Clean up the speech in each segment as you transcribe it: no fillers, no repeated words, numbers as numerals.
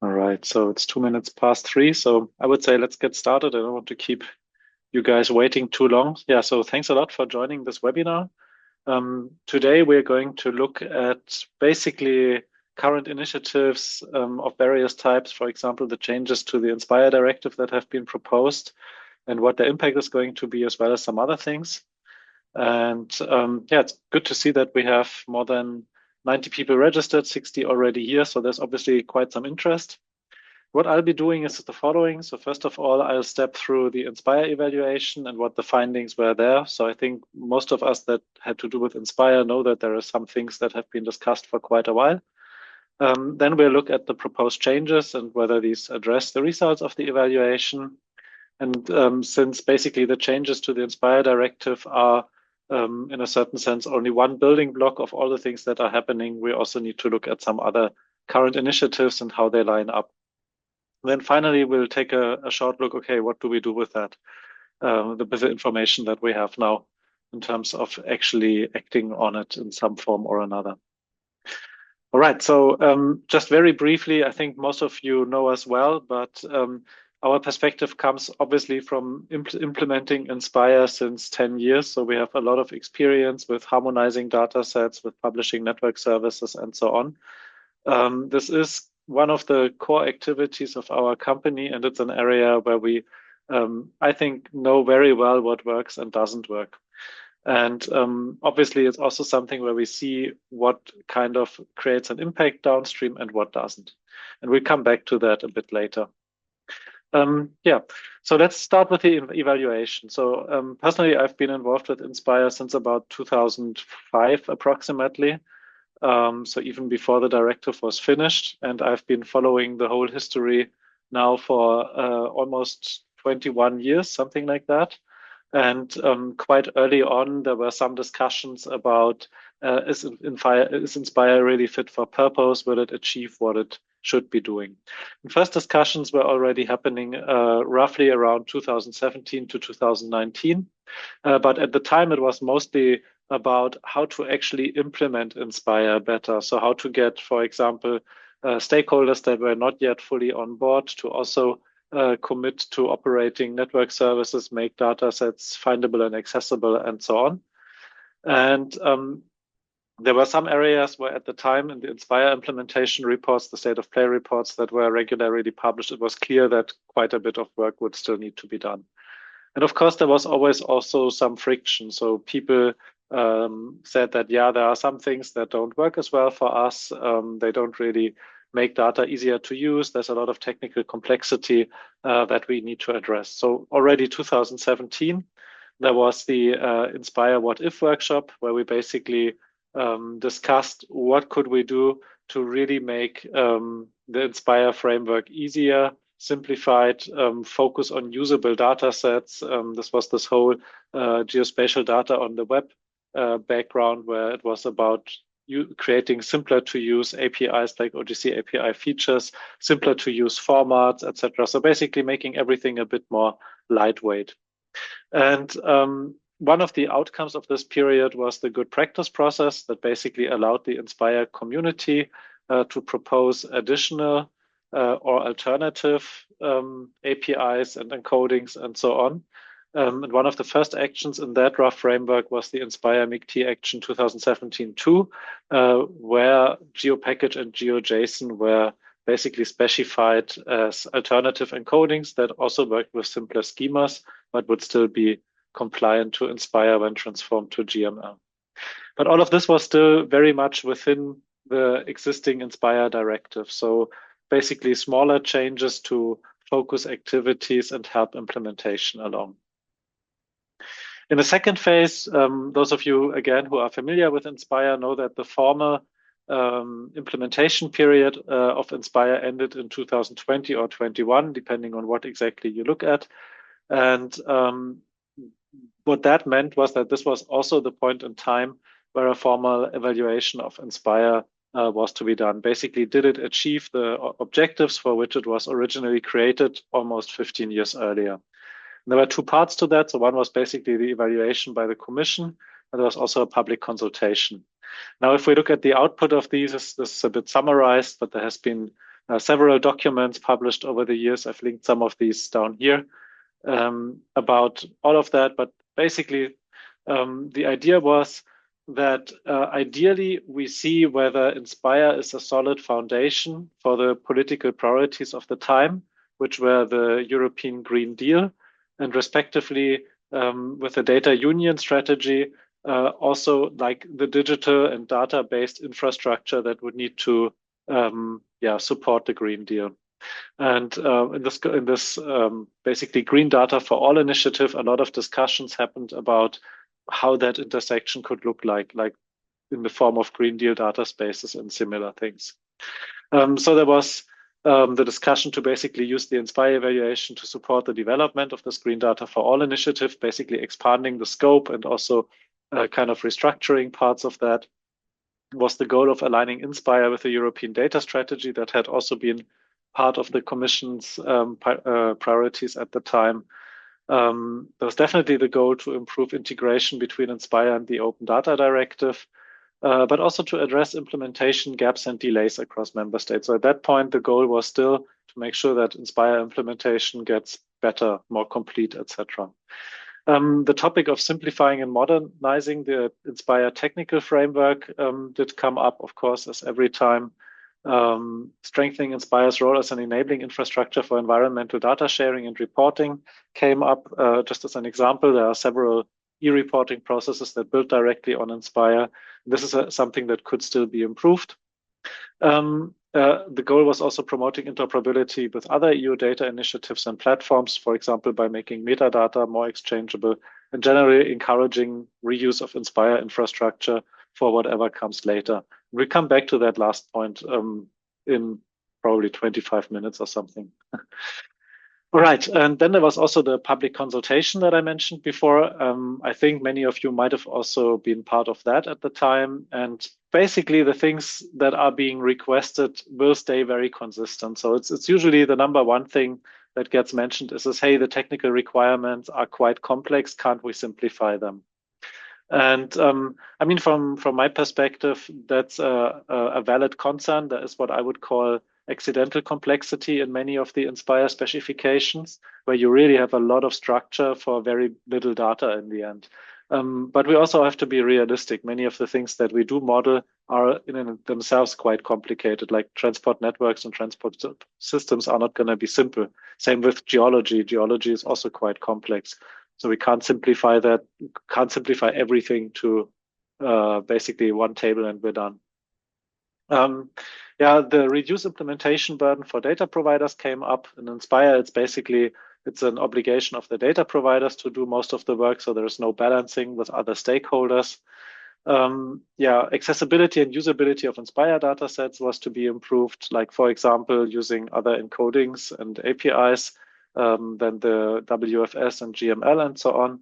All right, so it's 2 minutes past 3. So I would say let's get started. I don't want to keep you guys waiting too long. Yeah, so thanks a lot for joining this webinar. Today we're going to look at basically current initiatives of various types. For example, the changes to the INSPIRE Directive that have been proposed and what the impact is going to be, as well as some other things. And yeah, it's good to see that we have more than 90 people registered, 60 already here. So there's obviously quite some interest. What I'll be doing is the following. So first of all, I'll step through the INSPIRE evaluation and what the findings were there. So I think most of us that had to do with INSPIRE know that there are some things that have been discussed for quite a while. Then we'll look at the proposed changes and whether these address the results of the evaluation. And since basically the changes to the INSPIRE directive are, in a certain sense, only one building block of all the things that are happening, we also need to look at some other current initiatives and how they line up. And then finally, we'll take a short look, okay, what do we do with that, with the information that we have now in terms of actually acting on it in some form or another. All right, so just very briefly, I think most of you know us well, but our perspective comes obviously from implementing INSPIRE since 10 years. So we have a lot of experience with harmonizing data sets, with publishing network services, and so on. This is one of the core activities of our company, and it's an area where we, I think, know very well what works and doesn't work. And obviously, it's also something where we see what kind of creates an impact downstream and what doesn't. And we'll come back to that a bit later. Yeah, so let's start with the evaluation. So personally, I've been involved with INSPIRE since about 2005 approximately. So even before the directive was finished, and I've been following the whole history now for almost 21 years, something like that. And quite early on, there were some discussions about is INSPIRE really fit for purpose? Will it achieve what it should be doing? And first discussions were already happening roughly around 2017 to 2019. But at the time, it was mostly about how to actually implement INSPIRE better. So how to get, for example, stakeholders that were not yet fully on board to also commit to operating network services, make data sets findable and accessible, and so on. And there were some areas where at the time in the INSPIRE implementation reports, the state of play reports that were regularly published, it was clear that quite a bit of work would still need to be done. And of course, there was always also some friction. So people said that, yeah, there are some things that don't work as well for us. They don't really make data easier to use. There's a lot of technical complexity that we need to address. So already 2017, there was the INSPIRE What If workshop, where we basically discussed what could we do to really make the INSPIRE framework easier, simplified, focus on usable data sets. This was this whole geospatial data on the web background, where it was about creating simpler to use APIs like OGC API features, simpler to use formats, etc. So basically making everything a bit more lightweight. And one of the outcomes of this period was the good practice process that basically allowed the INSPIRE community to propose additional or alternative APIs and encodings and so on. And one of the first actions in that rough framework was the INSPIRE MIG-T action 2017-2, where GeoPackage and GeoJSON were basically specified as alternative encodings that also worked with simpler schemas, but would still be compliant to INSPIRE when transformed to GML. But all of this was still very much within the existing INSPIRE directive. So basically smaller changes to focus activities and help implementation along. In the second phase, those of you, again, who are familiar with INSPIRE know that the former implementation period of INSPIRE ended in 2020 or 21, depending on what exactly you look at. And what that meant was that this was also the point in time where a formal evaluation of INSPIRE was to be done. Basically, did it achieve the objectives for which it was originally created almost 15 years earlier? And there were two parts to that. So one was basically the evaluation by the Commission, and there was also a public consultation. Now, if we look at the output of these, this is a bit summarized, but there has been several documents published over the years. I've linked some of these down here about all of that. But basically, the idea was that ideally we see whether INSPIRE is a solid foundation for the political priorities of the time, which were the European Green Deal, and respectively with the data union strategy, also like the digital and data-based infrastructure that would need to support the Green Deal. And in this basically Green Data for All initiative, a lot of discussions happened about how that intersection could look like in the form of Green Deal data spaces and similar things. So there was the discussion to basically use the INSPIRE evaluation to support the development of this Green Data for All initiative, basically expanding the scope and also kind of restructuring parts of that. Was the goal of aligning INSPIRE with the European data strategy that had also been part of the Commission's priorities at the time. There was definitely the goal to improve integration between INSPIRE and the Open Data Directive, but also to address implementation gaps and delays across member states. So at that point, the goal was still to make sure that INSPIRE implementation gets better, more complete, etc. The topic of simplifying and modernizing the INSPIRE technical framework did come up, of course, as every time. Strengthening INSPIRE's role as an enabling infrastructure for environmental data sharing and reporting came up. Just as an example, there are several e-reporting processes that build directly on INSPIRE. This is something that could still be improved. The goal was also promoting interoperability with other EU data initiatives and platforms, for example, by making metadata more exchangeable and generally encouraging reuse of INSPIRE infrastructure for whatever comes later. We'll come back to that last point in probably 25 minutes or something. All right, and then there was also the public consultation that I mentioned before. I think many of you might have also been part of that at the time. And basically the things that are being requested will stay very consistent. So it's usually the number one thing that gets mentioned is, hey, the technical requirements are quite complex. Can't we simplify them? And I mean, from my perspective, that's a valid concern. That is what I would call accidental complexity in many of the INSPIRE specifications, where you really have a lot of structure for very little data in the end. But we also have to be realistic. Many of the things that we do model are in themselves quite complicated, like transport networks and transport systems are not going to be simple. Same with geology. Geology is also quite complex. So we can't simplify that, can't simplify everything to basically one table and we're done. The reduced implementation burden for data providers came up. In INSPIRE, it's an obligation of the data providers to do most of the work, so there is no balancing with other stakeholders. Accessibility and usability of INSPIRE datasets was to be improved, like, for example, using other encodings and APIs than the WFS and GML and so on.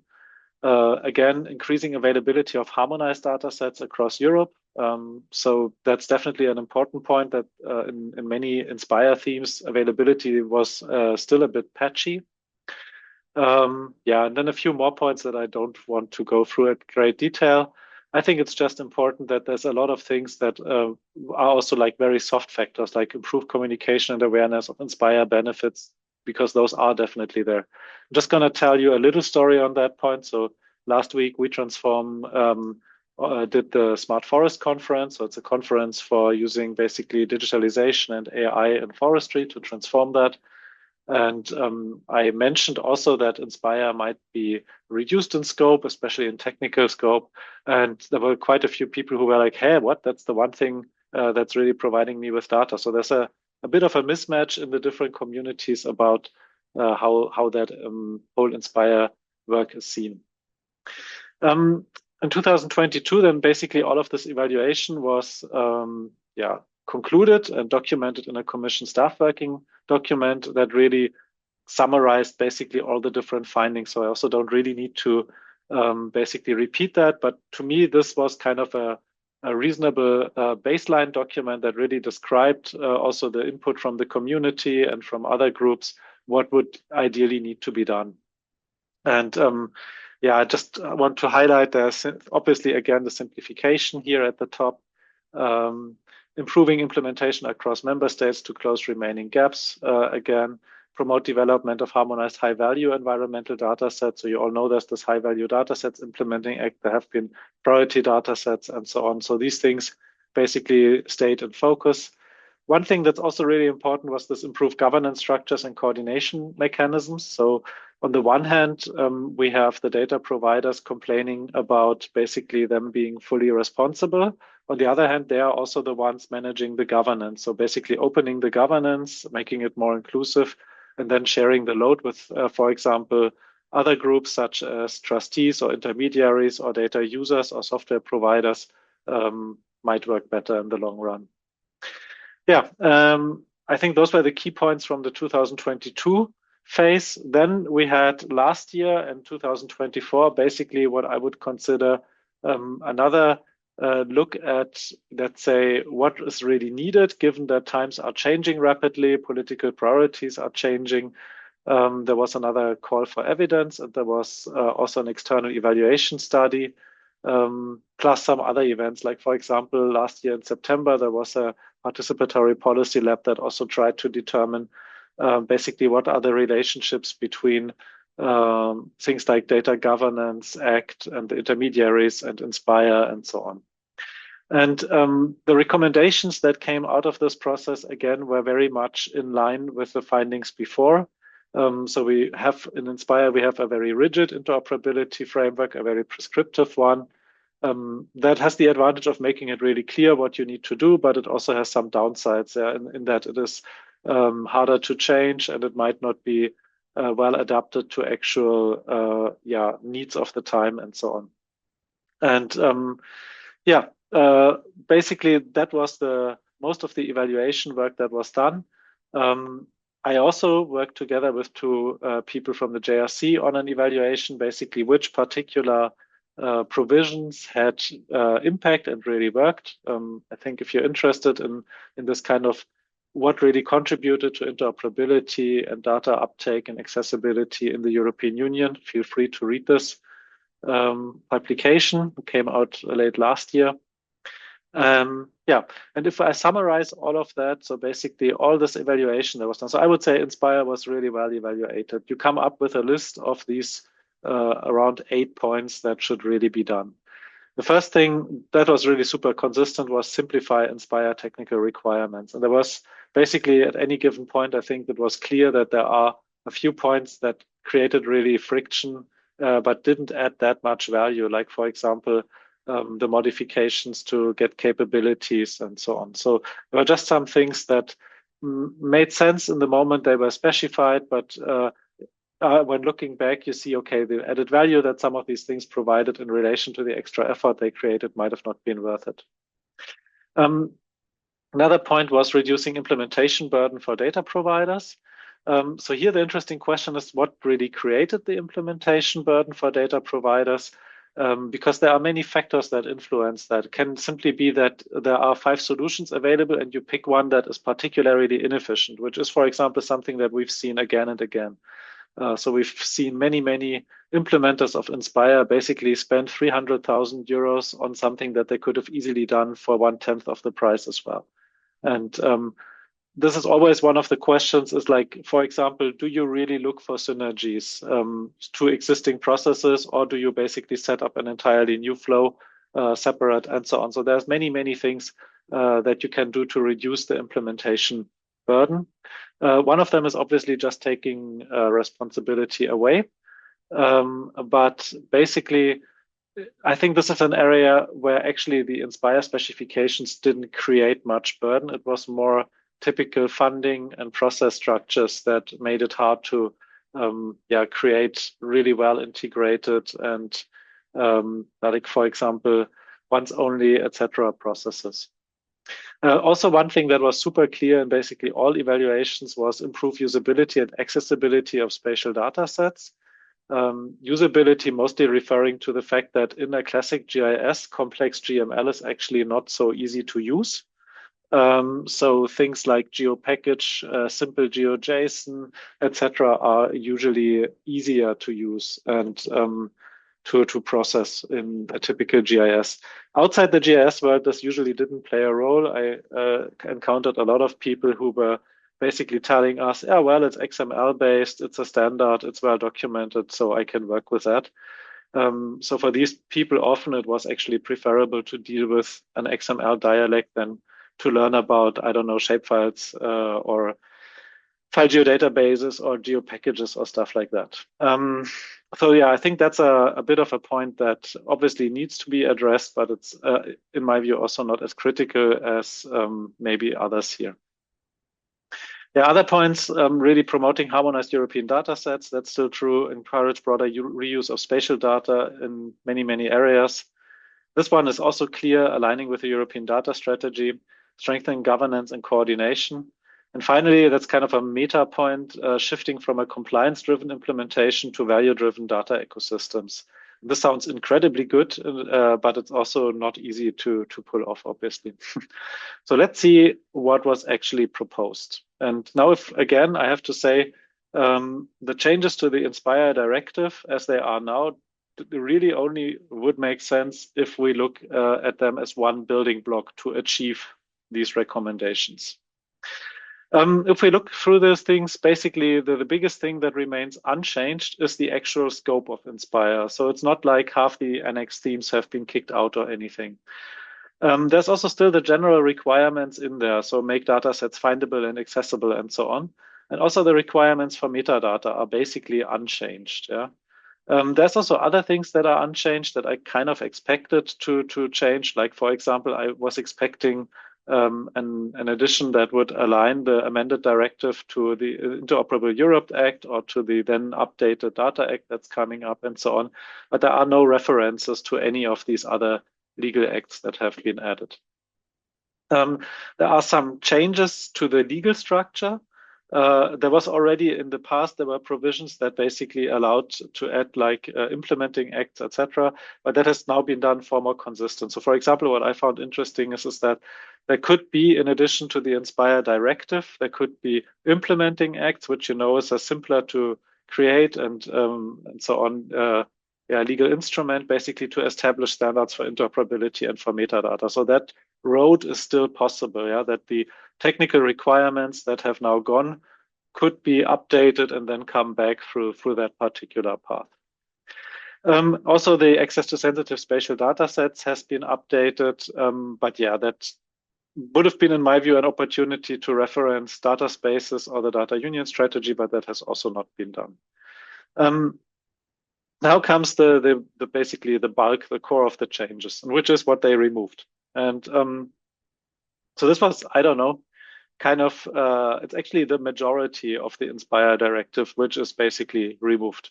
Again, increasing availability of harmonized datasets across Europe. So that's definitely an important point that in many INSPIRE themes, availability was still a bit patchy. And then a few more points that I don't want to go through at great detail. I think it's just important that there's a lot of things that are also like very soft factors, like improved communication and awareness of INSPIRE benefits, because those are definitely there. I'm just going to tell you a little story on that point. So last week, We Transform did the Smart Forest Conference. So it's a conference for using basically digitalization and AI in forestry to transform that. And I mentioned also that INSPIRE might be reduced in scope, especially in technical scope. And there were quite a few people who were like, hey, what? That's the one thing that's really providing me with data. So there's a bit of a mismatch in the different communities about how that whole INSPIRE work is seen. In 2022, then basically all of this evaluation was concluded and documented in a Commission staff working document that really summarized basically all the different findings. So I also don't really need to basically repeat that. But to me, this was kind of a reasonable baseline document that really described also the input from the community and from other groups, what would ideally need to be done. And I just want to highlight there's obviously, again, the simplification here at the top. improving implementation across member states to close remaining gaps. Again, promote development of harmonized high-value environmental data sets. So you all know there's this high-value data sets implementing act. There have been priority data sets and so on. So these things basically stayed in focus. One thing that's also really important was this improved governance structures and coordination mechanisms. So on the one hand, we have the data providers complaining about basically them being fully responsible. On the other hand, they are also the ones managing the governance. So basically opening the governance, making it more inclusive, and then sharing the load with, for example, other groups such as trustees or intermediaries or data users or software providers might work better in the long run. Yeah, I think those were the key points from the 2022 phase. Then we had last year and 2024, basically what I would consider another look at, let's say, what is really needed, given that times are changing rapidly, political priorities are changing. There was another call for evidence, and there was also an external evaluation study, plus some other events. Like, for example, last year in September, there was a participatory policy lab that also tried to determine basically what are the relationships between things like Data Governance Act and the intermediaries and INSPIRE and so on. And the recommendations that came out of this process, again, were very much in line with the findings before. So we have in INSPIRE, we have a very rigid interoperability framework, a very prescriptive one. That has the advantage of making it really clear what you need to do, but it also has some downsides in that it is harder to change and it might not be well adapted to actual needs of the time and so on. And basically that was the most of the evaluation work that was done. I also worked together with two people from the JRC on an evaluation, basically which particular provisions had impact and really worked. I think if you're interested in this kind of what really contributed to interoperability and data uptake and accessibility in the European Union, feel free to read this publication. It came out late last year. And if I summarize all of that, so basically all this evaluation that was done, so I would say INSPIRE was really well evaluated. You come up with a list of these around 8 points that should really be done. The first thing that was really super consistent was simplify INSPIRE technical requirements. And there was basically at any given point, I think it was clear that there are a few points that created really friction, but didn't add that much value. Like, for example, the modifications to get capabilities and so on. So there were just some things that made sense in the moment they were specified, but when looking back, you see, okay, the added value that some of these things provided in relation to the extra effort they created might have not been worth it. Another point was reducing implementation burden for data providers. So here the interesting question is what really created the implementation burden for data providers? Because there are many factors that influence that. It can simply be that there are 5 solutions available and you pick one that is particularly inefficient, which is, for example, something that we've seen again and again. So we've seen many implementers of INSPIRE basically spend 300,000 euros on something that they could have easily done for 1/10 of the price as well. And this is always one of the questions is like, for example, do you really look for synergies to existing processes, or do you basically set up an entirely new flow separate and so on? So there's many things that you can do to reduce the implementation burden. One of them is obviously just taking responsibility away. But basically, I think this is an area where actually the INSPIRE specifications didn't create much burden. It was more typical funding and process structures that made it hard to create really well integrated and like, for example, once only, etc. processes. Also, one thing that was super clear in basically all evaluations was improve usability and accessibility of spatial data sets. Usability mostly referring to the fact that in a classic GIS, complex GML is actually not so easy to use. So things like GeoPackage, simple GeoJSON, etc., are usually easier to use. And to process in a typical GIS. Outside the GIS world, this usually didn't play a role. I encountered a lot of people who were basically telling us, yeah, well, it's XML based, it's a standard, it's well documented, so I can work with that. So for these people, often it was actually preferable to deal with an XML dialect than to learn about, I don't know, shapefiles or file geodatabases or geo packages or stuff like that. So yeah, I think that's a bit of a point that obviously needs to be addressed, but it's, in my view, also not as critical as maybe others here. There are other points, really promoting harmonized European data sets. That's still true. Encourage broader reuse of spatial data in many, many areas. This one is also clear, aligning with the European data strategy, strengthening governance and coordination. And finally, that's kind of a meta point, shifting from a compliance-driven implementation to value-driven data ecosystems. This sounds incredibly good, but it's also not easy to pull off, obviously. So let's see what was actually proposed. And now, if again, I have to say, the changes to the INSPIRE Directive as they are now really only would make sense if we look at them as one building block to achieve these recommendations. If we look through those things, basically the biggest thing that remains unchanged is the actual scope of INSPIRE. So it's not like half the annex themes have been kicked out or anything. There's also still the general requirements in there. So make data sets findable and accessible and so on. And also the requirements for metadata are basically unchanged. Yeah. There's also other things that are unchanged that I kind of expected to change. Like, for example, I was expecting an addition that would align the amended directive to the Interoperable Europe Act or to the then updated Data Act that's coming up and so on. But there are no references to any of these other legal acts that have been added. There are some changes to the legal structure. There was already in the past, there were provisions that basically allowed to add like implementing acts, etc. But that has now been done far more consistent. So for example, what I found interesting is that there could be, in addition to the INSPIRE Directive, there could be implementing acts, which you know is a simpler to create and so on, legal instrument basically to establish standards for interoperability and for metadata. So that road is still possible, yeah, that the technical requirements that have now gone could be updated and then come back through that particular path. Also, the access to sensitive spatial data sets has been updated, but yeah, that would have been, in my view, an opportunity to reference data spaces or the data union strategy, but that has also not been done. Now comes the basically the bulk, the core of the changes, which is what they removed. And so this was, I don't know, kind of, it's actually the majority of the INSPIRE Directive, which is basically removed.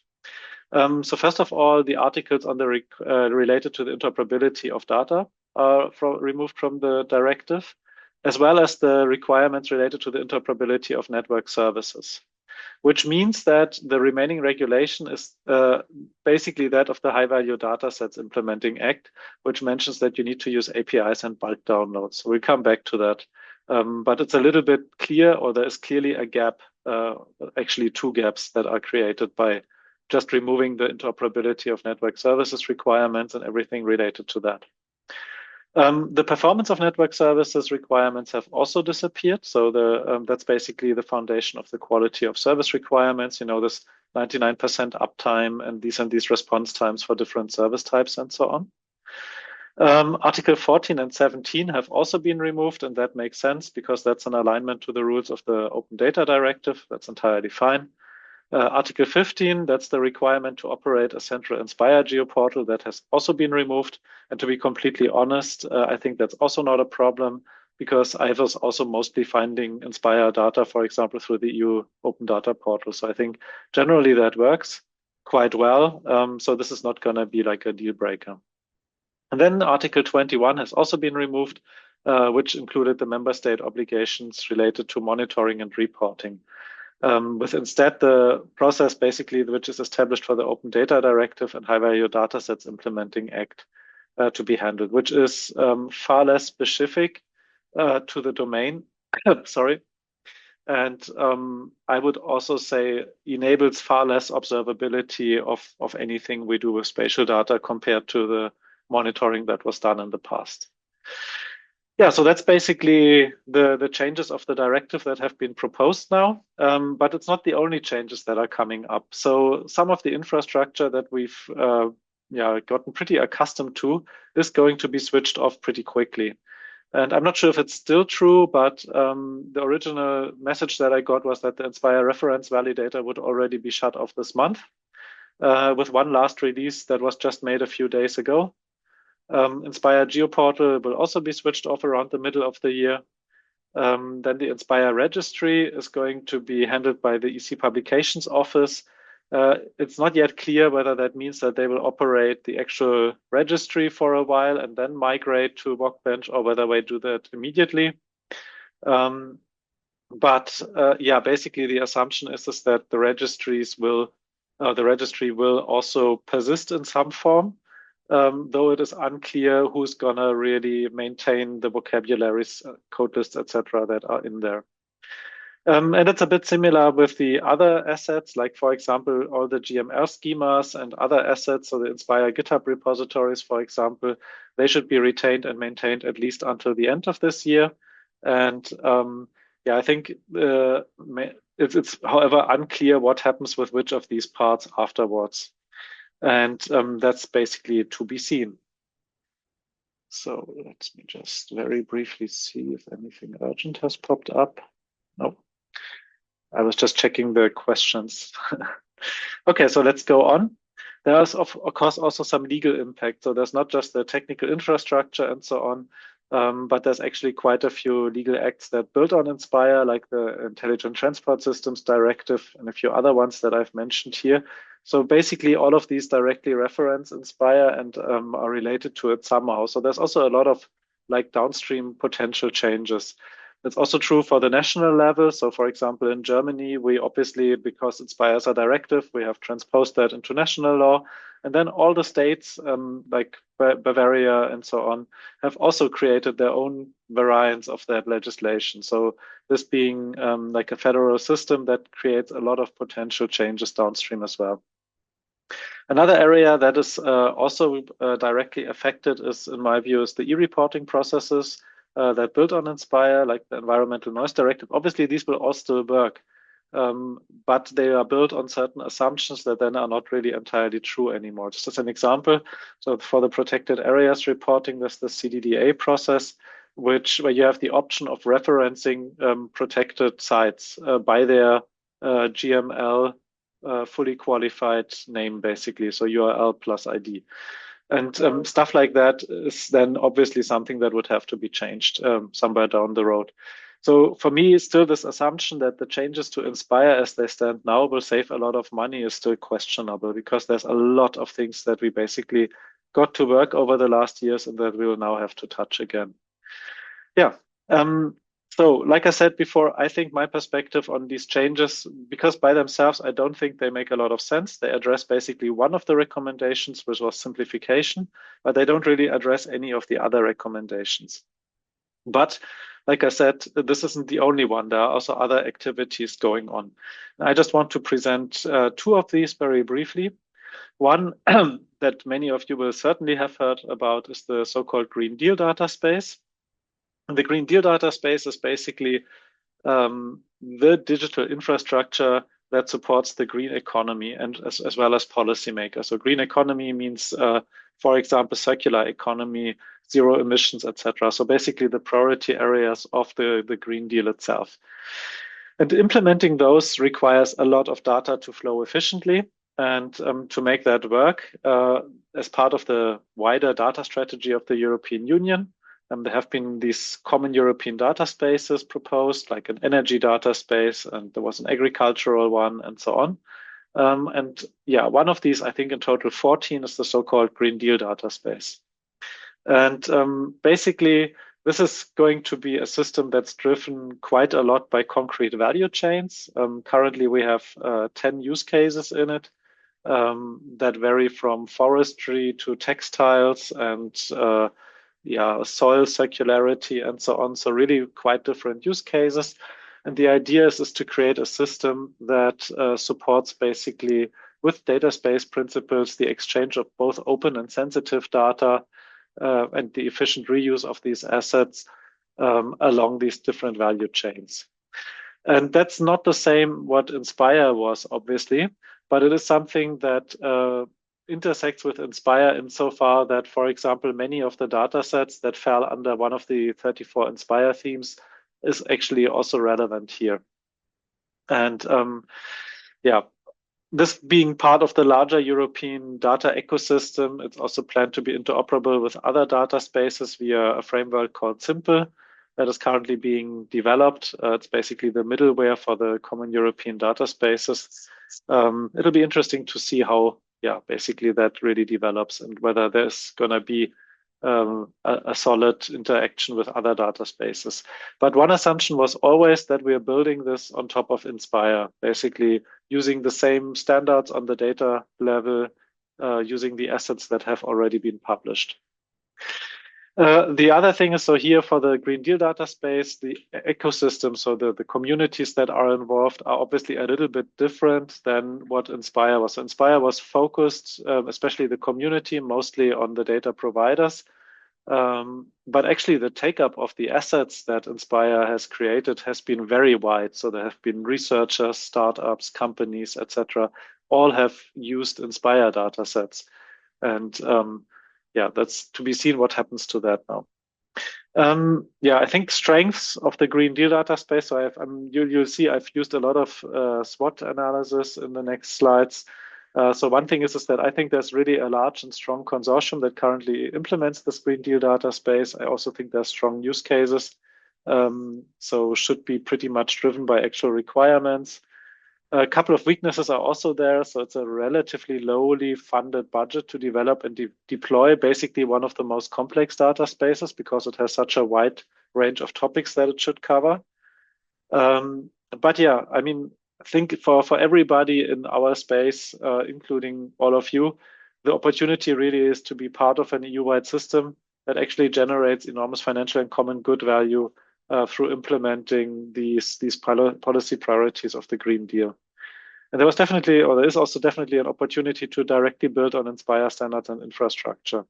So first of all, the articles on the related to the interoperability of data are removed from the directive, as well as the requirements related to the interoperability of network services, which means that the remaining regulation is basically that of the High Value Data Sets Implementing Act, which mentions that you need to use APIs and bulk downloads. So we'll come back to that. But it's a little bit clear, or there is clearly a gap, actually two gaps that are created by just removing the interoperability of network services requirements and everything related to that. The performance of network services requirements have also disappeared. So that's basically the foundation of the quality of service requirements. You know, this 99% uptime and these response times for different service types and so on. Article 14 and 17 have also been removed, and that makes sense because that's an alignment to the rules of the Open Data Directive. That's entirely fine. Article 15, that's the requirement to operate a central INSPIRE geoportal, that has also been removed. And to be completely honest, I think that's also not a problem because I was also mostly finding INSPIRE data, for example, through the EU Open Data Portal. So I think generally that works quite well. So this is not going to be like a deal breaker. And then Article 21 has also been removed, which included the member state obligations related to monitoring and reporting. With instead the process basically which is established for the Open Data Directive and High Value Data Sets Implementing Act to be handled, which is far less specific to the domain, sorry, And I would also say enables far less observability of anything we do with spatial data compared to the monitoring that was done in the past. Yeah, so that's basically the changes of the directive that have been proposed now, but it's not the only changes that are coming up. So some of the infrastructure that we've gotten pretty accustomed to is going to be switched off pretty quickly. And I'm not sure if it's still true, but the original message that I got was that the INSPIRE reference validator would already be shut off this month, with one last release that was just made a few days ago. INSPIRE GeoPortal will also be switched off around the middle of the year. Then the INSPIRE registry is going to be handled by the EC Publications Office. It's not yet clear whether that means that they will operate the actual registry for a while and then migrate to Workbench, or whether they do that immediately. Basically the assumption is that the registry will also persist in some form. Though it is unclear who's gonna really maintain the vocabularies, code lists, etc., that are in there. And it's a bit similar with the other assets, like, for example, all the GML schemas and other assets. So the INSPIRE GitHub repositories, for example, they should be retained and maintained at least until the end of this year. And I think it's, however, unclear what happens with which of these parts afterwards. And that's basically to be seen. So let me just very briefly see if anything urgent has popped up. No, I was just checking the questions. Okay, so let's go on. There's of course also some legal impact. So there's not just the technical infrastructure and so on, but there's actually quite a few legal acts that build on INSPIRE, like the Intelligent Transport Systems Directive and a few other ones that I've mentioned here. So basically all of these directly reference INSPIRE and are related to it somehow. So there's also a lot of like downstream potential changes. That's also true for the national level. So for example, in Germany, we obviously, because INSPIRE is a directive, we have transposed that into national law. And then all the states, like Bavaria and so on, have also created their own variants of that legislation. So this being like a federal system that creates a lot of potential changes downstream as well. Another area that is also directly affected is, in my view, is the e-reporting processes that build on INSPIRE, like the Environmental Noise Directive. Obviously, these will all still work, but they are built on certain assumptions that then are not really entirely true anymore. Just as an example, so for the protected areas reporting, there's the CDDA process, where you have the option of referencing protected sites by their GML fully qualified name, basically, so URL plus ID. And stuff like that is then obviously something that would have to be changed somewhere down the road. So for me, still this assumption that the changes to INSPIRE as they stand now will save a lot of money is still questionable, because there's a lot of things that we basically got to work over the last years and that we will now have to touch again. Yeah. So like I said before, I think my perspective on these changes, because by themselves, I don't think they make a lot of sense. They address basically one of the recommendations, which was simplification, but they don't really address any of the other recommendations. But like I said, this isn't the only one. There are also other activities going on. I just want to present two of these very briefly. One that many of you will certainly have heard about is the so-called Green Deal data space. And the Green Deal data space is basically the digital infrastructure that supports the green economy and as well as policymakers. So green economy means, for example, circular economy, zero emissions, etc. So basically the priority areas of the Green Deal itself. And implementing those requires a lot of data to flow efficiently. And to make that work, as part of the wider data strategy of the European Union, there have been these common European data spaces proposed, like an energy data space, and there was an agricultural one, and so on. One of these, I think in total 14, is the so-called Green Deal data space. And basically, this is going to be a system that's driven quite a lot by concrete value chains. Currently, we have 10 use cases in it that vary from forestry to textiles and soil circularity and so on. So really quite different use cases. And the idea is to create a system that supports basically with data space principles, the exchange of both open and sensitive data and the efficient reuse of these assets along these different value chains. And that's not the same what INSPIRE was, obviously, but it is something that intersects with INSPIRE insofar that, for example, many of the data sets that fell under one of the 34 INSPIRE themes is actually also relevant here. And yeah, this being part of the larger European data ecosystem, it's also planned to be interoperable with other data spaces via a framework called Simple that is currently being developed. It's basically the middleware for the common European data spaces. It'll be interesting to see how, basically that really develops and whether there's going to be a solid interaction with other data spaces. But one assumption was always that we are building this on top of INSPIRE, basically using the same standards on the data level, using the assets that have already been published. The other thing is, so here for the Green Deal data space, the ecosystem, so the communities that are involved are obviously a little bit different than what INSPIRE was. INSPIRE was focused, especially the community, mostly on the data providers. But actually the take-up of the assets that INSPIRE has created has been very wide. So there have been researchers, startups, companies, etc. All have used INSPIRE data sets. And that's to be seen what happens to that now. I think strengths of the Green Deal data space. So you'll see I've used a lot of SWOT analysis in the next slides. So one thing is that I think there's really a large and strong consortium that currently implements this Green Deal data space. I also think there's strong use cases. So should be pretty much driven by actual requirements. A couple of weaknesses are also there. So it's a relatively lowly funded budget to develop and deploy basically one of the most complex data spaces because it has such a wide range of topics that it should cover. But yeah, I mean, I think for everybody in our space, including all of you, the opportunity really is to be part of an EU-wide system that actually generates enormous financial and common good value through implementing these policy priorities of the Green Deal. And there is also definitely an opportunity to directly build on INSPIRE standards and infrastructure.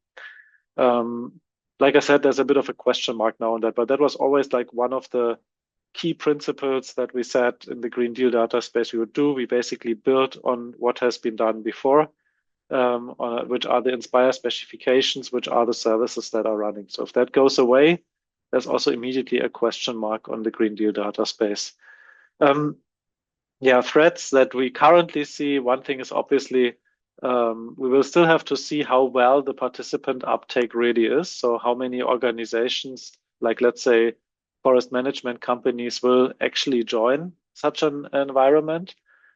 Like I said, there's a bit of a question mark now on that, but that was always like one of the key principles that we said in the Green Deal data space we would do. We basically built on what has been done before, which are the INSPIRE specifications, which are the services that are running. So if that goes away, there's also immediately a question mark on the Green Deal data space. Threats that we currently see, one thing is obviously we will still have to see how well the participant uptake really is. So how many organizations, like let's say forest management companies, will actually join such an environment.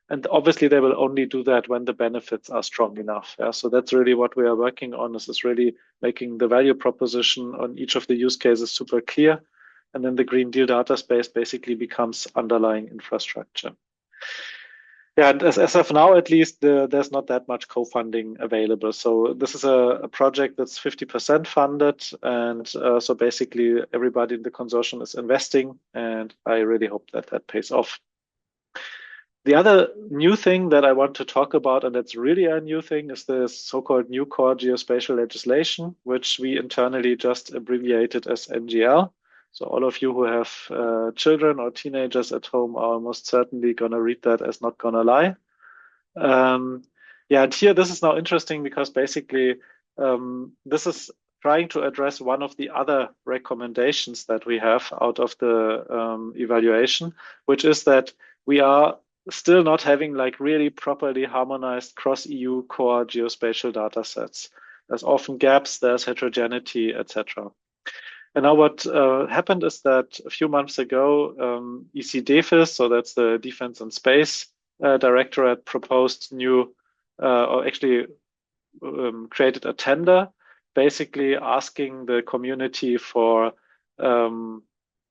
And obviously they will only do that when the benefits are strong enough. Yeah? So that's really what we are working on, is really making the value proposition on each of the use cases super clear. And then the Green Deal data space basically becomes underlying infrastructure. Yeah, and as of now, at least, there's not that much co-funding available. So this is a project that's 50% funded. And so basically everybody in the consortium is investing. And I really hope that that pays off. The other new thing that I want to talk about, and that's really a new thing, is the so-called new core geospatial legislation, which we internally just abbreviated as NGL. So all of you who have children or teenagers at home are most certainly going to read that as not going to lie. And here this is now interesting because basically this is trying to address one of the other recommendations that we have out of the evaluation, which is that we are still not having like really properly harmonized cross-EU core geospatial data sets. There's often gaps, there's heterogeneity, etc. And now what happened is that a few months ago, ECDefis, so that's the Defense and Space Directorate, proposed created a tender, basically asking the community for an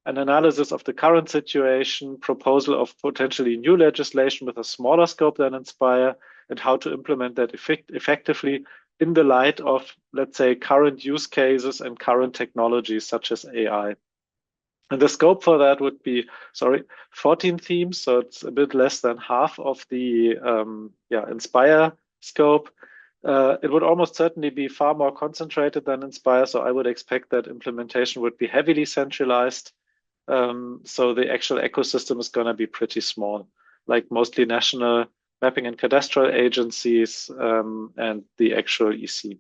analysis of the current situation, proposal of potentially new legislation with a smaller scope than INSPIRE, and how to implement that effectively in the light of, let's say, current use cases and current technologies such as AI. And the scope for that would be, 14 themes. So it's a bit less than half of the INSPIRE scope. It would almost certainly be far more concentrated than INSPIRE. So I would expect that implementation would be heavily centralized. So the actual ecosystem is going to be pretty small, like mostly national mapping and cadastral agencies and the actual EC.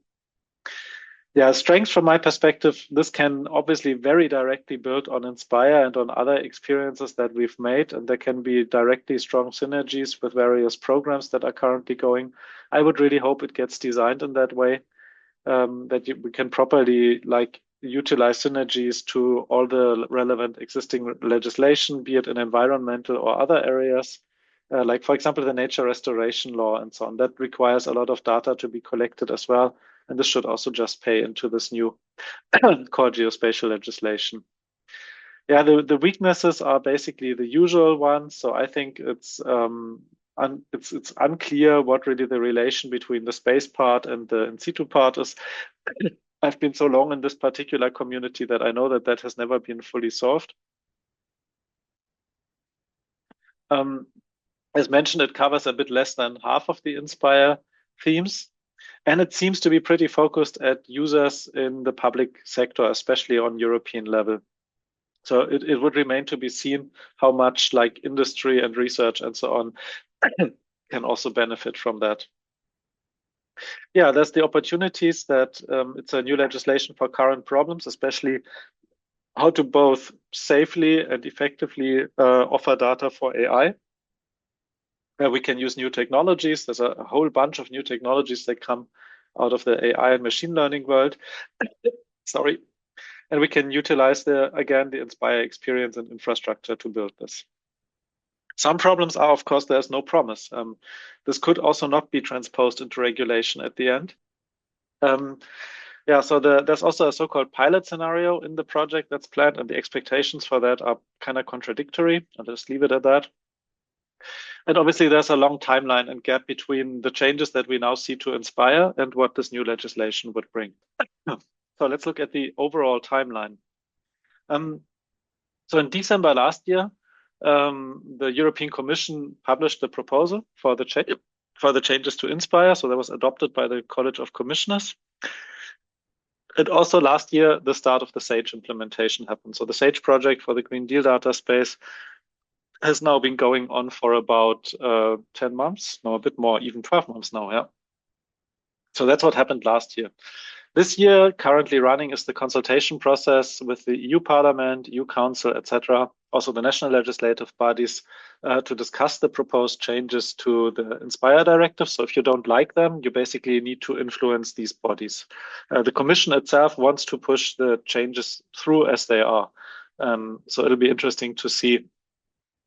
Yeah, strengths from my perspective, this can obviously very directly build on INSPIRE and on other experiences that we've made, and there can be directly strong synergies with various programs that are currently going. I would really hope it gets designed in that way, that we can properly utilize synergies to all the relevant existing legislation, be it in environmental or other areas. Like, for example, the nature restoration law and so on. That requires a lot of data to be collected as well. And this should also just pay into this new core geospatial legislation. Yeah, the weaknesses are basically the usual ones. So I think it's unclear what really the relation between the space part and the in situ part is. I've been so long in this particular community that I know that that has never been fully solved. As mentioned, it covers a bit less than half of the INSPIRE themes. And it seems to be pretty focused at users in the public sector, especially on European level. So it would remain to be seen how much like industry and research and so on can also benefit from that. Yeah, there's the opportunities that it's a new legislation for current problems, especially how to both safely and effectively offer data for AI. We can use new technologies. There's a whole bunch of new technologies that come out of the AI and machine learning world. Sorry. And we can utilize the INSPIRE experience and infrastructure to build this. Some problems are, of course, there's no promise. This could also not be transposed into regulation at the end. So there's also a so-called pilot scenario in the project that's planned, and the expectations for that are kind of contradictory. I'll just leave it at that. And obviously, there's a long timeline and gap between the changes that we now see to INSPIRE and what this new legislation would bring. So let's look at the overall timeline. So in December last year, the European Commission published the proposal for the changes to INSPIRE. So that was adopted by the College of Commissioners. And also last year, the start of the SAGE implementation happened. So the SAGE project for the Green Deal data space has now been going on for about 10 months, no, a bit more, even 12 months now, yeah. So that's what happened last year. This year, currently running is the consultation process with the EU Parliament, EU Council, etc., also the national legislative bodies to discuss the proposed changes to the INSPIRE Directive. So if you don't like them, you basically need to influence these bodies. The Commission itself wants to push the changes through as they are. So it'll be interesting to see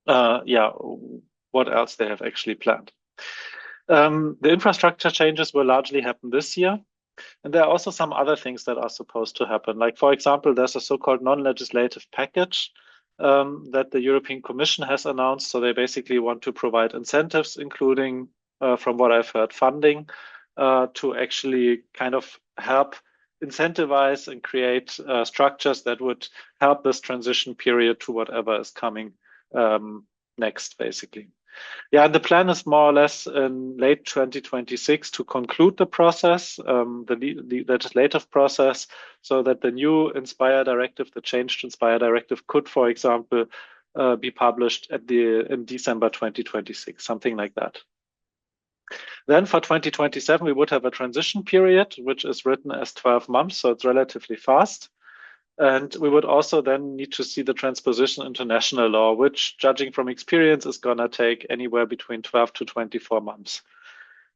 what else they have actually planned. The infrastructure changes will largely happen this year. And there are also some other things that are supposed to happen. Like, for example, there's a so-called non-legislative package that the European Commission has announced. So they basically want to provide incentives, including, from what I've heard, funding to actually kind of help incentivize and create structures that would help this transition period to whatever is coming next, basically. Yeah, the plan is more or less in late 2026 to conclude the process, the legislative process, so that the new INSPIRE Directive, the changed INSPIRE Directive, could, for example, be published in December 2026, something like that. Then for 2027, we would have a transition period, which is written as 12 months, so it's relatively fast. And we would also then need to see the transposition into national law, which, judging from experience, is going to take anywhere between 12 to 24 months.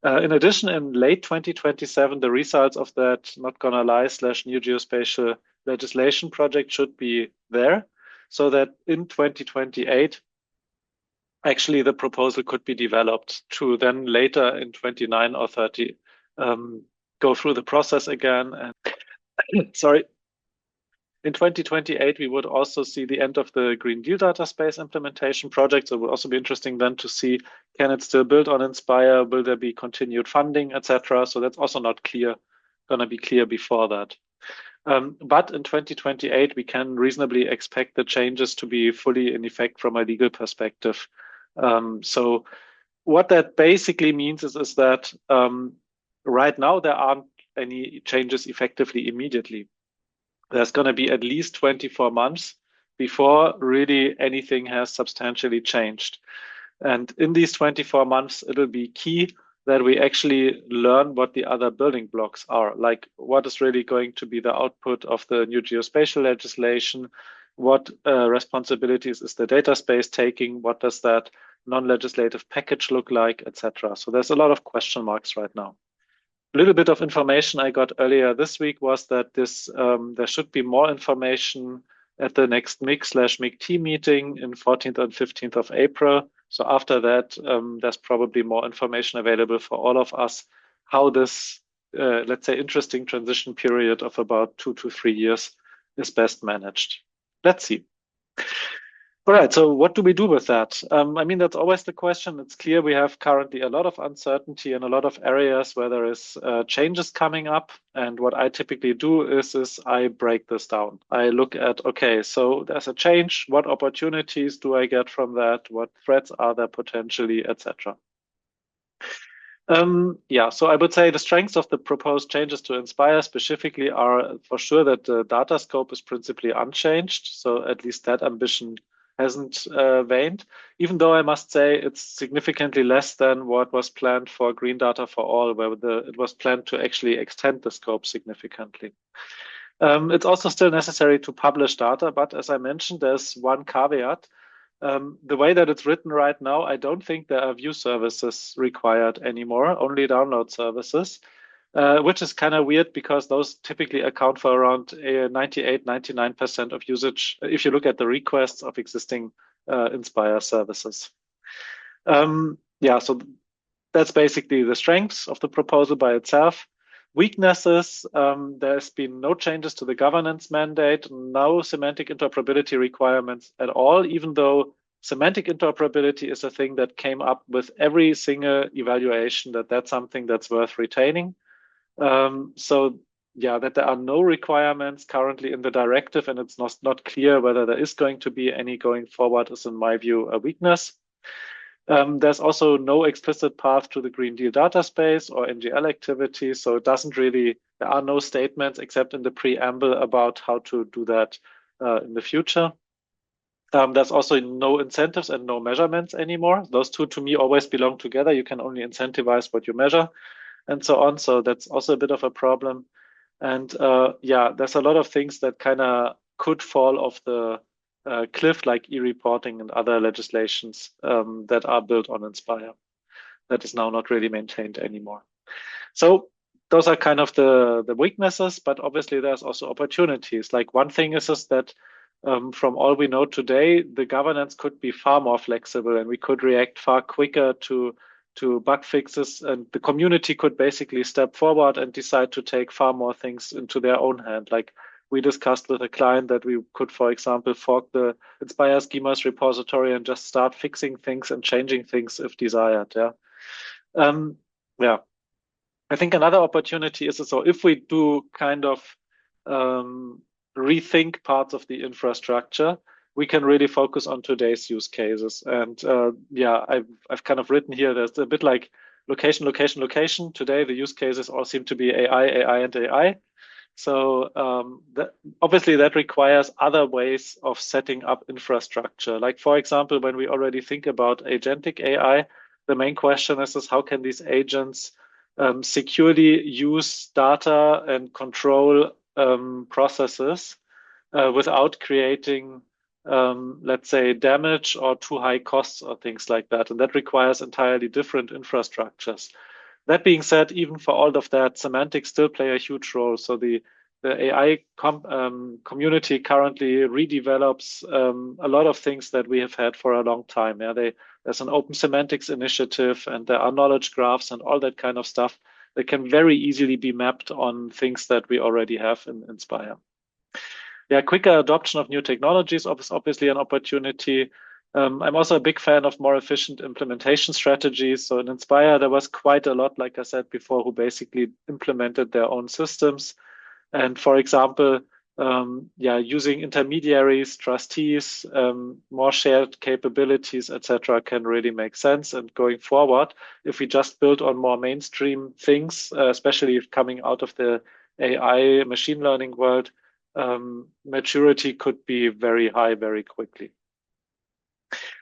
In addition, in late 2027, the results of that not gonna lie / new geospatial legislation project should be there, so that in 2028, actually the proposal could be developed to then later in 29 or 30 go through the process again. And sorry. In 2028, we would also see the end of the Green Deal data space implementation project. So it will also be interesting then to see, can it still build on INSPIRE? Will there be continued funding, etc.? So that's also not clear, going to be clear before that. But in 2028, we can reasonably expect the changes to be fully in effect from a legal perspective. So what that basically means is that right now there aren't any changes effectively immediately. There's going to be at least 24 months before really anything has substantially changed. And in these 24 months, it'll be key that we actually learn what the other building blocks are, like what is really going to be the output of the new geospatial legislation, what responsibilities is the data space taking, what does that non-legislative package look like, etc. So there's a lot of question marks right now. A little bit of information I got earlier this week was that there should be more information at the next MIG/MIG-T meeting in 14th and 15th of April. So after that, there's probably more information available for all of us how this, let's say, interesting transition period of about 2 to 3 years is best managed. Let's see. All right, so what do we do with that? I mean, that's always the question. It's clear we have currently a lot of uncertainty in a lot of areas where there is changes coming up. And what I typically do is I break this down. I look at, okay, so there's a change. What opportunities do I get from that? What threats are there potentially, etc. Yeah, so I would say the strengths of the proposed changes to INSPIRE specifically are for sure that the data scope is principally unchanged. So at least that ambition hasn't waned, even though I must say it's significantly less than what was planned for Green Data for All, where it was planned to actually extend the scope significantly. It's also still necessary to publish data, but as I mentioned, there's one caveat. The way that it's written right now, I don't think there are view services required anymore, only download services, which is kind of weird because those typically account for around 98, 99% of usage if you look at the requests of existing INSPIRE services. Yeah, so that's basically the strengths of the proposal by itself. Weaknesses, there's been no changes to the governance mandate, no semantic interoperability requirements at all, even though semantic interoperability is a thing that came up with every single evaluation that that's something that's worth retaining. So yeah, that there are no requirements currently in the directive and it's not clear whether there is going to be any going forward is in my view a weakness. There's also no explicit path to the Green Deal data space or NGL activity. So it doesn't really, there are no statements except in the preamble about how to do that in the future. There's also no incentives and no measurements anymore. Those two to me always belong together. You can only incentivize what you measure and so on. So that's also a bit of a problem. And yeah, there's a lot of things that kind of could fall off the cliff, like e-reporting and other legislations that are built on INSPIRE that is now not really maintained anymore. So those are kind of the weaknesses, but obviously there's also opportunities. Like one thing is that from all we know today, the governance could be far more flexible and we could react far quicker to bug fixes, and the community could basically step forward and decide to take far more things into their own hand. Like we discussed with a client that we could, for example, fork the INSPIRE schemas repository and just start fixing things and changing things if desired. Yeah. Yeah. I think another opportunity is so if we do kind of rethink parts of the infrastructure, we can really focus on today's use cases. And yeah, I've kind of written here, there's a bit like location, location, location. Today, the use cases all seem to be AI, AI, and AI. So obviously that requires other ways of setting up infrastructure. Like, for example, when we already think about agentic AI, the main question is how can these agents securely use data and control processes without creating, let's say, damage or too high costs or things like that. And that requires entirely different infrastructures. That being said, even for all of that, semantics still play a huge role. So the AI community currently redevelops a lot of things that we have had for a long time. Yeah, there's an open semantics initiative and there are knowledge graphs and all that kind of stuff that can very easily be mapped on things that we already have in INSPIRE. Yeah, quicker adoption of new technologies is obviously an opportunity. I'm also a big fan of more efficient implementation strategies. So in INSPIRE, there was quite a lot, like I said before, who basically implemented their own systems. And for example, using intermediaries, trustees, more shared capabilities, etc., can really make sense. And going forward, if we just build on more mainstream things, especially coming out of the AI machine learning world, maturity could be very high very quickly.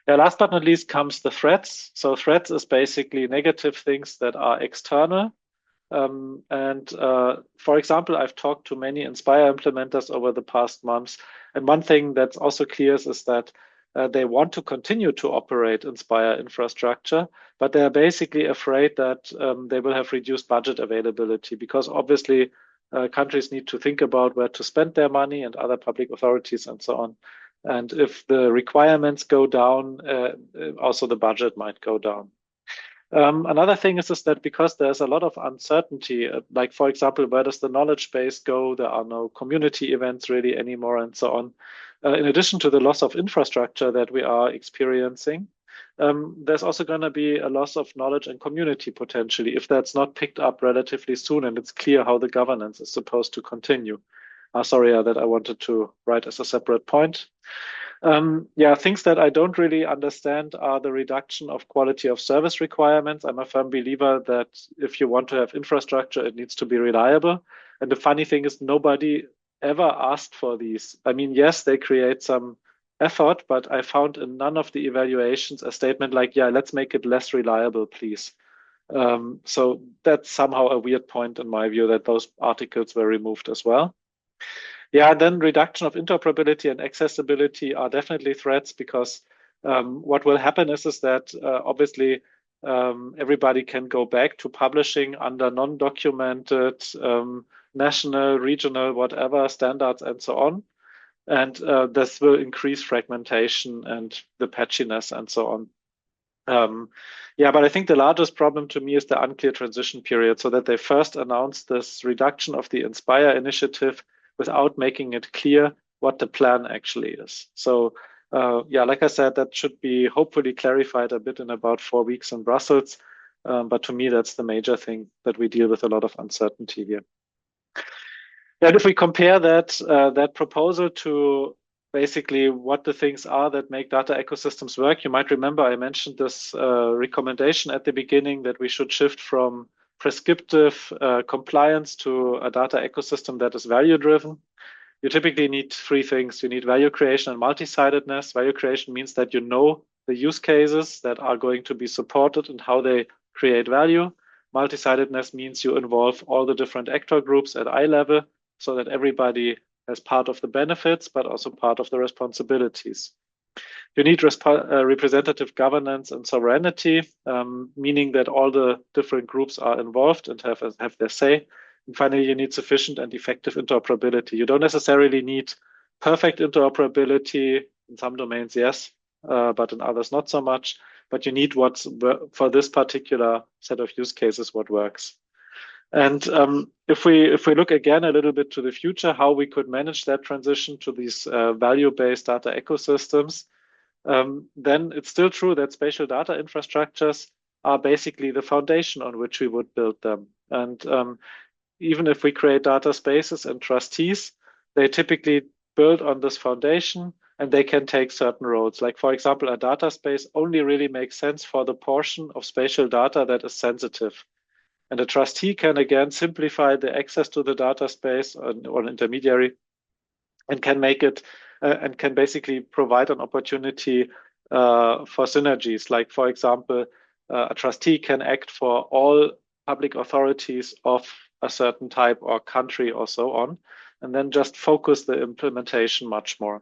Last but not least comes the threats. So threats is basically negative things that are external. For example, I've talked to many INSPIRE implementers over the past months. And one thing that's also clear is that they want to continue to operate INSPIRE infrastructure, but they're basically afraid that they will have reduced budget availability because obviously countries need to think about where to spend their money and other public authorities and so on. And if the requirements go down, also the budget might go down. Another thing is that because there's a lot of uncertainty, like for example, where does the knowledge base go? There are no community events really anymore and so on. In addition to the loss of infrastructure that we are experiencing, there's also going to be a loss of knowledge and community potentially if that's not picked up relatively soon and it's clear how the governance is supposed to continue. Sorry, that I wanted to write as a separate point. Things that I don't really understand are the reduction of quality of service requirements. I'm a firm believer that if you want to have infrastructure, it needs to be reliable. And the funny thing is nobody ever asked for these. I mean, yes, they create some effort, but I found in none of the evaluations a statement like, yeah, let's make it less reliable, please. So that's somehow a weird point in my view that those articles were removed as well. Then reduction of interoperability and accessibility are definitely threats because what will happen is that obviously everybody can go back to publishing under non-documented national, regional, whatever standards and so on. And this will increase fragmentation and the patchiness and so on. But I think the largest problem to me is the unclear transition period, so that they first announced this reduction of the INSPIRE initiative without making it clear what the plan actually is. So like I said, that should be hopefully clarified a bit in about 4 weeks in Brussels. But to me, that's the major thing that we deal with a lot of uncertainty here. And if we compare that proposal to basically what the things are that make data ecosystems work, you might remember I mentioned this recommendation at the beginning that we should shift from prescriptive compliance to a data ecosystem that is value-driven. You typically need 3 things. You need value creation and multi-sidedness. Value creation means that you know the use cases that are going to be supported and how they create value. Multi-sidedness means you involve all the different actor groups at eye level so that everybody has part of the benefits, but also part of the responsibilities. You need representative governance and sovereignty, meaning that all the different groups are involved and have their say. And finally, you need sufficient and effective interoperability. You don't necessarily need perfect interoperability. In some domains, yes, but in others, not so much. But you need what's for this particular set of use cases, what works. And if we look again a little bit to the future, how we could manage that transition to these value-based data ecosystems, then it's still true that spatial data infrastructures are basically the foundation on which we would build them. And even if we create data spaces and trustees, they typically build on this foundation and they can take certain roles. Like, for example, a data space only really makes sense for the portion of spatial data that is sensitive. And a trustee can, again, simplify the access to the data space or an intermediary and can make it and can basically provide an opportunity for synergies. Like, for example, a trustee can act for all public authorities of a certain type or country or so on, and then just focus the implementation much more.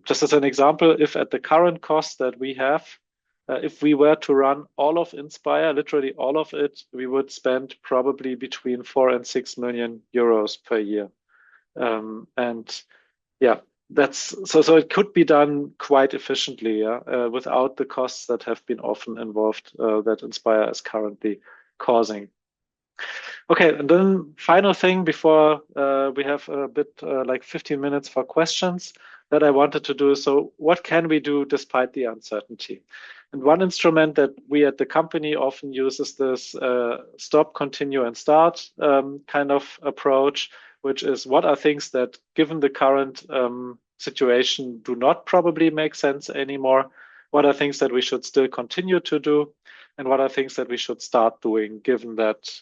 Just as an example, if at the current cost that we have, if we were to run all of INSPIRE, literally all of it, we would spend probably between 4 and 6 million euros per year. That's so it could be done quite efficiently, without the costs that have been often involved that INSPIRE is currently causing. Okay, and then final thing before we have a bit like 15 minutes for questions that I wanted to do. So what can we do despite the uncertainty? And one instrument that we at the company often use is this stop, continue, and start kind of approach, which is what are things that, given the current situation, do not probably make sense anymore? What are things that we should still continue to do? And what are things that we should start doing, given that,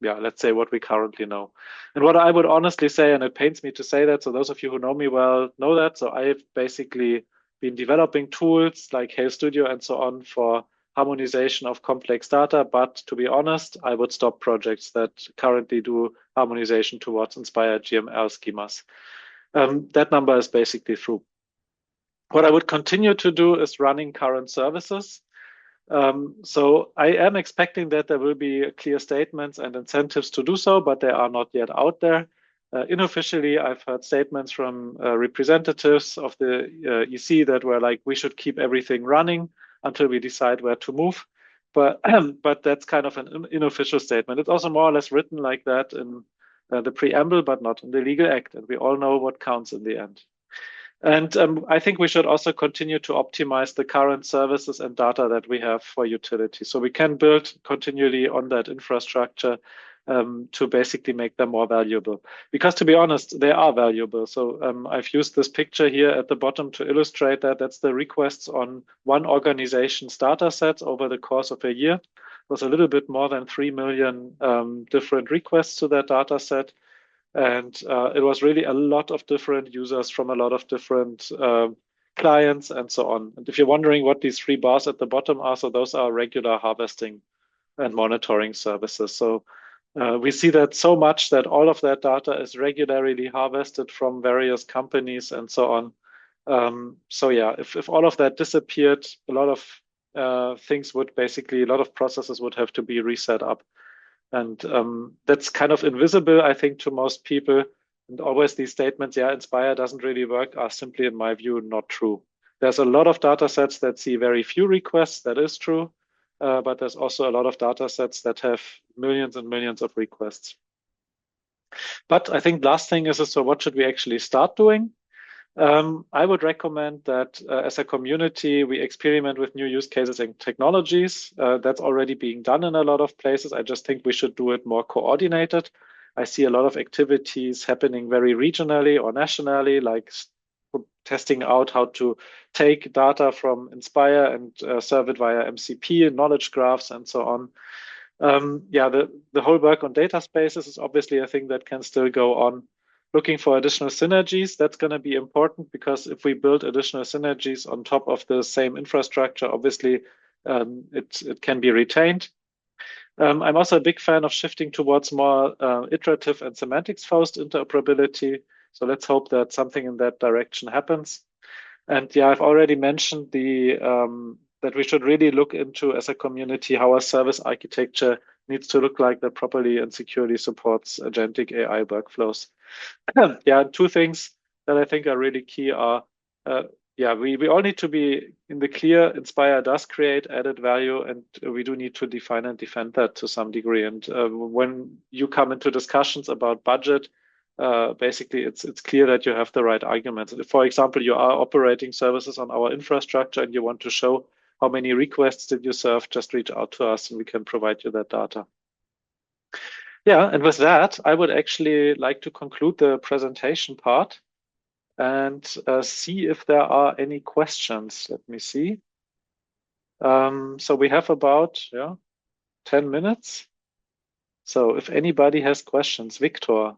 let's say what we currently know? And what I would honestly say, and it pains me to say that, so those of you who know me well know that, so I've basically been developing tools like Hail Studio and so on for harmonization of complex data. But to be honest, I would stop projects that currently do harmonization towards inspired GML schemas. That number is basically through. What I would continue to do is running current services. So I am expecting that there will be clear statements and incentives to do so, but they are not yet out there. Unofficially, I've heard statements from representatives of the EC that were like, we should keep everything running until we decide where to move. But that's kind of an unofficial statement. It's also more or less written like that in the preamble, but not in the legal act. And we all know what counts in the end. And I think we should also continue to optimize the current services and data that we have for utility. So we can build continually on that infrastructure to basically make them more valuable. Because to be honest, they are valuable. So I've used this picture here at the bottom to illustrate that. That's the requests on one organization's data sets over the course of a year. It was a little bit more than 3 million different requests to that data set. And it was really a lot of different users from a lot of different clients and so on. And if you're wondering what these 3 bars at the bottom are, so those are regular harvesting and monitoring services. So we see that so much that all of that data is regularly harvested from various companies and so on. So yeah, if all of that disappeared, a lot of things would basically, a lot of processes would have to be reset up. And that's kind of invisible, I think, to most people. And always these statements, yeah, Inspire doesn't really work, are simply, in my view, not true. There's a lot of data sets that see very few requests. That is true. But there's also a lot of data sets that have millions and millions of requests. But I think last thing is, so what should we actually start doing? I would recommend that as a community, we experiment with new use cases and technologies. That's already being done in a lot of places. I just think we should do it more coordinated. I see a lot of activities happening very regionally or nationally, like testing out how to take data from Inspire and serve it via MCP, knowledge graphs, and so on. The whole work on data spaces is obviously a thing that can still go on. Looking for additional synergies, that's going to be important, because if we build additional synergies on top of the same infrastructure, obviously it can be retained. I'm also a big fan of shifting towards more iterative and semantics first interoperability. So let's hope that something in that direction happens. And yeah, I've already mentioned that we should really look into, as a community, how a service architecture needs to look like that properly and securely supports agentic AI workflows. Yeah, 2 things that I think are really key are, we all need to be in the clear. Inspire does create added value, and we do need to define and defend that to some degree. And when you come into discussions about budget, basically it's clear that you have the right arguments. If, for example, you are operating services on our infrastructure and you want to show how many requests did you serve, just reach out to us and we can provide you that data. Yeah, and with that, I would actually like to conclude the presentation part and see if there are any questions. Let me see. So we have about 10 minutes. So if anybody has questions, Victor.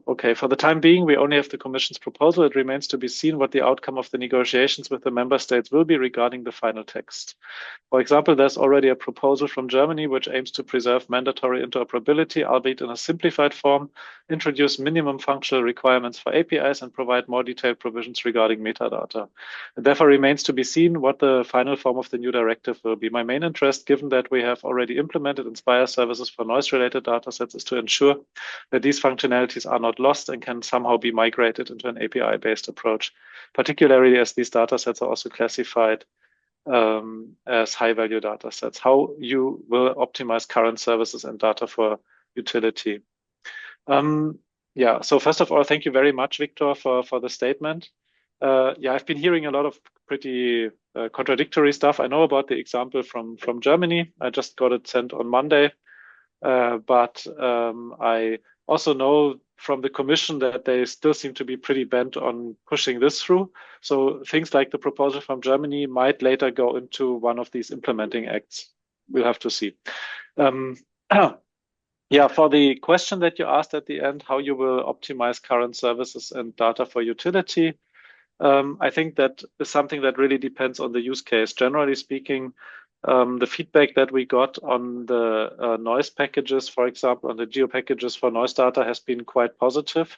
Okay, for the time being, we only have the Commission's proposal. It remains to be seen what the outcome of the negotiations with the member states will be regarding the final text. For example, there's already a proposal from Germany which aims to preserve mandatory interoperability, albeit in a simplified form, introduce minimum functional requirements for APIs, and provide more detailed provisions regarding metadata. It therefore remains to be seen what the final form of the new directive will be. My main interest, given that we have already implemented Inspire services for noise-related datasets, is to ensure that these functionalities are not lost and can somehow be migrated into an API-based approach, particularly as these datasets are also classified as high-value datasets. How you will optimize current services and data for utility. So first of all, thank you very much, Victor, for the statement. yeah, I've been hearing a lot of pretty contradictory stuff. I know about the example from Germany. I just got it sent on Monday. But I also know from the Commission that they still seem to be pretty bent on pushing this through. So things like the proposal from Germany might later go into one of these implementing acts. We'll have to see. Yeah, for the question that you asked at the end, how you will optimize current services and data for utility, I think that is something that really depends on the use case. Generally speaking, the feedback that we got on the noise packages, for example, on the geo packages for noise data has been quite positive.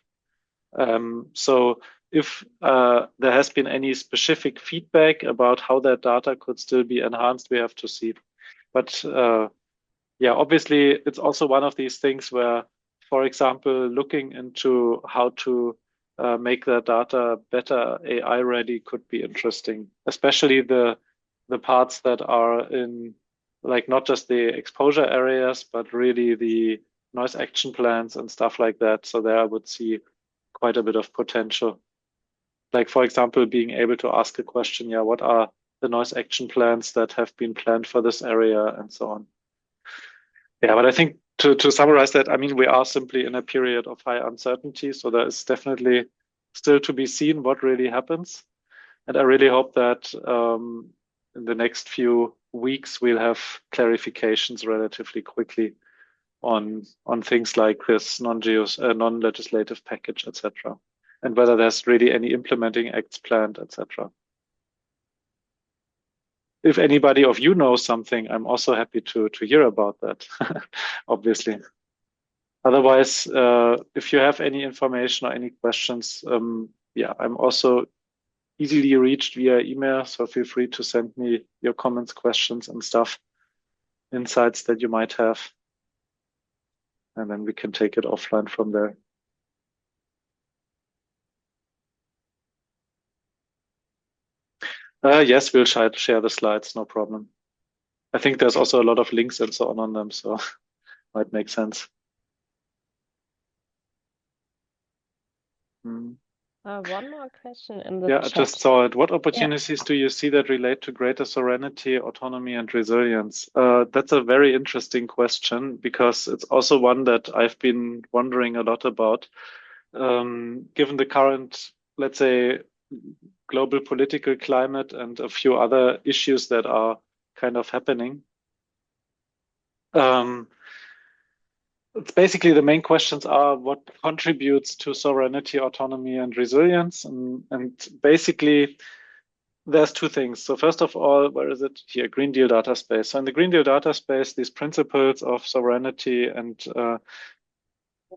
So if there has been any specific feedback about how that data could still be enhanced, we have to see. But yeah, obviously, it's also one of these things where, for example, looking into how to make the data better AI ready could be interesting, especially the parts that are in like not just the exposure areas, but really the noise action plans and stuff like that. So there I would see quite a bit of potential. Like, for example, being able to ask a question, yeah, what are the noise action plans that have been planned for this area and so on. Yeah, but I think to summarize that, I mean, we are simply in a period of high uncertainty. So there is definitely still to be seen what really happens. And I really hope that in the next few weeks, we'll have clarifications relatively quickly on things like this non-legislative package, etc., and whether there's really any implementing acts planned, etc. If anybody of you knows something, I'm also happy to hear about that, obviously. Otherwise, if you have any information or any questions, yeah, I'm also easily reached via email. So feel free to send me your comments, questions, and stuff, insights that you might have. And then we can take it offline from there. Yes, we'll share the slides, no problem. I think there's also a lot of links and so on them, so might make sense. Mm. One more question in the Yeah, chat. I just saw it. What opportunities do you see that relate to greater sovereignty, autonomy, and resilience? That's a very interesting question because it's also one that I've been wondering a lot about. Given the current, let's say, global political climate and a few other issues that are kind of happening. It's basically the main questions are what contributes to sovereignty, autonomy, and resilience. And basically, there's two things. So first of all, where is it? Here, Green Deal data space. So in the Green Deal data space, these principles of sovereignty and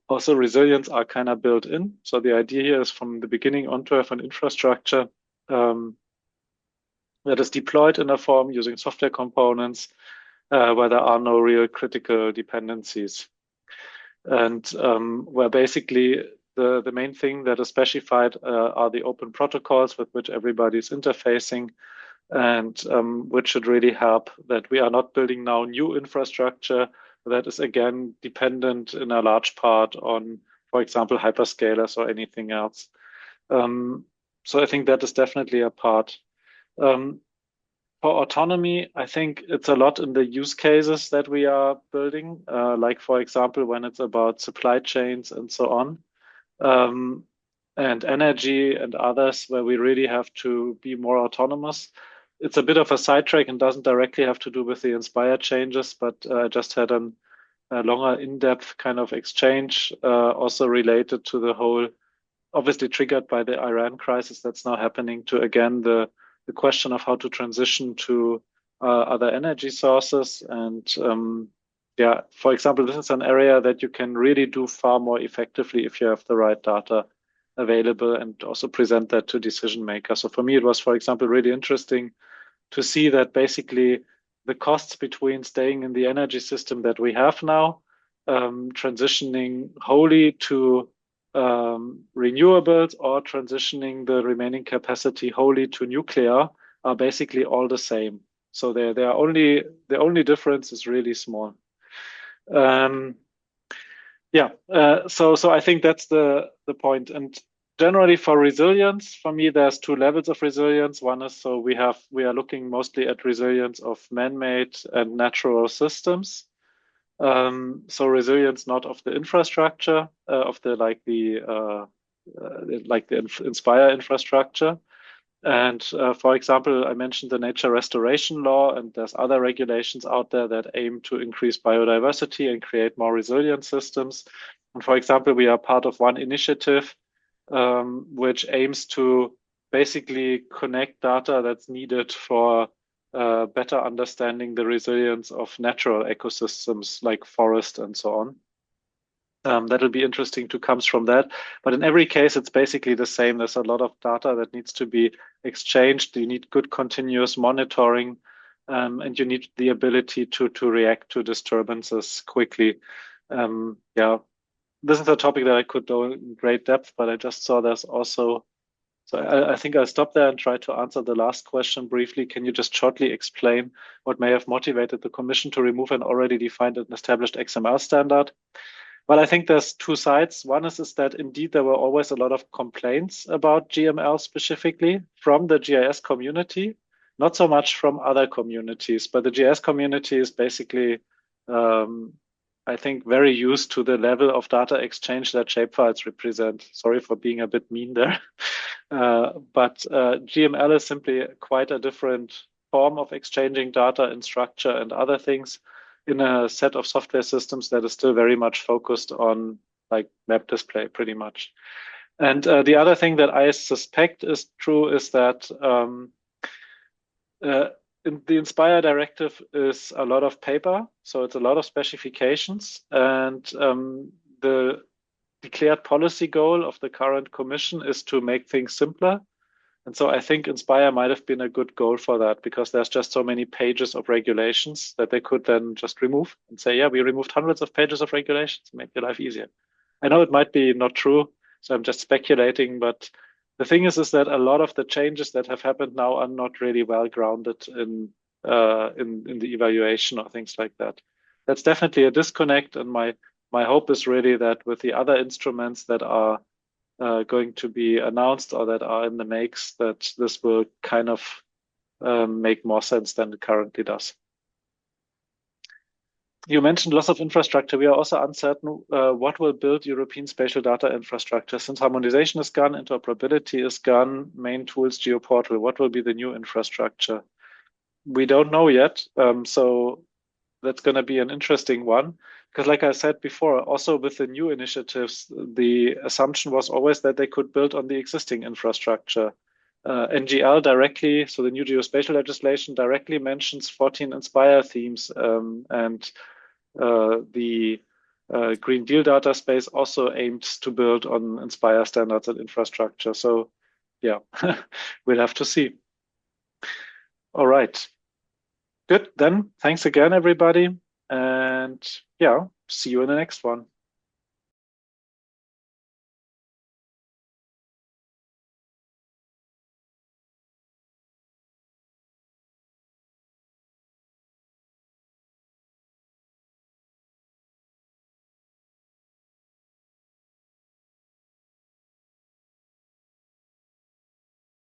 also resilience are kind of built in. So the idea here is from the beginning on to have an infrastructure that is deployed in a form using software components where there are no real critical dependencies. And where basically the main thing that is specified are the open protocols with which everybody is interfacing and which should really help that we are not building now new infrastructure that is again dependent in a large part on, for example, hyperscalers or anything else. So I think that is definitely a part. For autonomy, I think it's a lot in the use cases that we are building, like, for example, when it's about supply chains and so on, and energy and others, where we really have to be more autonomous. It's a bit of a sidetrack and doesn't directly have to do with the INSPIRE changes, but I just had a longer in-depth kind of exchange, also related to the whole, obviously triggered by the Iran crisis that's now happening, to again the question of how to transition to other energy sources. And yeah, for example, this is an area that you can really do far more effectively if you have the right data available and also present that to decision makers. So for me, it was, for example, really interesting to see that basically the costs between staying in the energy system that we have now, transitioning wholly to renewables or transitioning the remaining capacity wholly to nuclear are basically all the same. So they are only, the only difference is really small. Yeah, so I think that's the point. And generally for resilience, for me, there's two levels of resilience. One is we are looking mostly at resilience of man-made and natural systems. So resilience not of the infrastructure of the INSPIRE infrastructure. And for example, I mentioned the nature restoration law, and there's other regulations out there that aim to increase biodiversity and create more resilient systems. And for example, we are part of one initiative which aims to basically connect data that's needed for better understanding the resilience of natural ecosystems like forest and so on. That'll be interesting to comes from that. But in every case, it's basically the same. There's a lot of data that needs to be exchanged. You need good continuous monitoring, and you need the ability to react to disturbances quickly. Yeah, this is a topic that I could go in great depth, but I just saw there's also. So I think I'll stop there and try to answer the last question briefly. Can you just shortly explain what may have motivated the Commission to remove an already defined and established XML standard? Well, I think there's two sides. One is that indeed there were always a lot of complaints about GML specifically from the GIS community, not so much from other communities, but the GIS community is basically, I think, very used to the level of data exchange that shapefiles represent. Sorry for being a bit mean there. But GML is simply quite a different form of exchanging data in structure and other things in a set of software systems that is still very much focused on like map display pretty much. And the other thing that I suspect is true is that in the INSPIRE Directive is a lot of paper, so it's a lot of specifications, and the declared policy goal of the current Commission is to make things simpler. And so I think INSPIRE might have been a good goal for that, because there's just so many pages of regulations that they could then just remove and say, yeah, we removed hundreds of pages of regulations, make your life easier. I know it might be not true, so I'm just speculating, but the thing is that a lot of the changes that have happened now are not really well grounded in the evaluation or things like that. That's definitely a disconnect, and my hope is really that with the other instruments that are going to be announced or that are in the makes, that this will kind of make more sense than it currently does. You mentioned loss of infrastructure. We are also uncertain what will build European spatial data infrastructure. Since harmonization is gone, interoperability is gone, main tools, geoportal, what will be the new infrastructure? We don't know yet. So that's going to be an interesting one. Because like I said before, also with the new initiatives, the assumption was always that they could build on the existing infrastructure. NGL directly, so the new geospatial legislation directly mentions 14 INSPIRE themes, and the Green Deal data space also aimed to build on INSPIRE standards and infrastructure. So yeah, we'll have to see. All right. Good, then thanks again, everybody. And yeah, see you in the next one.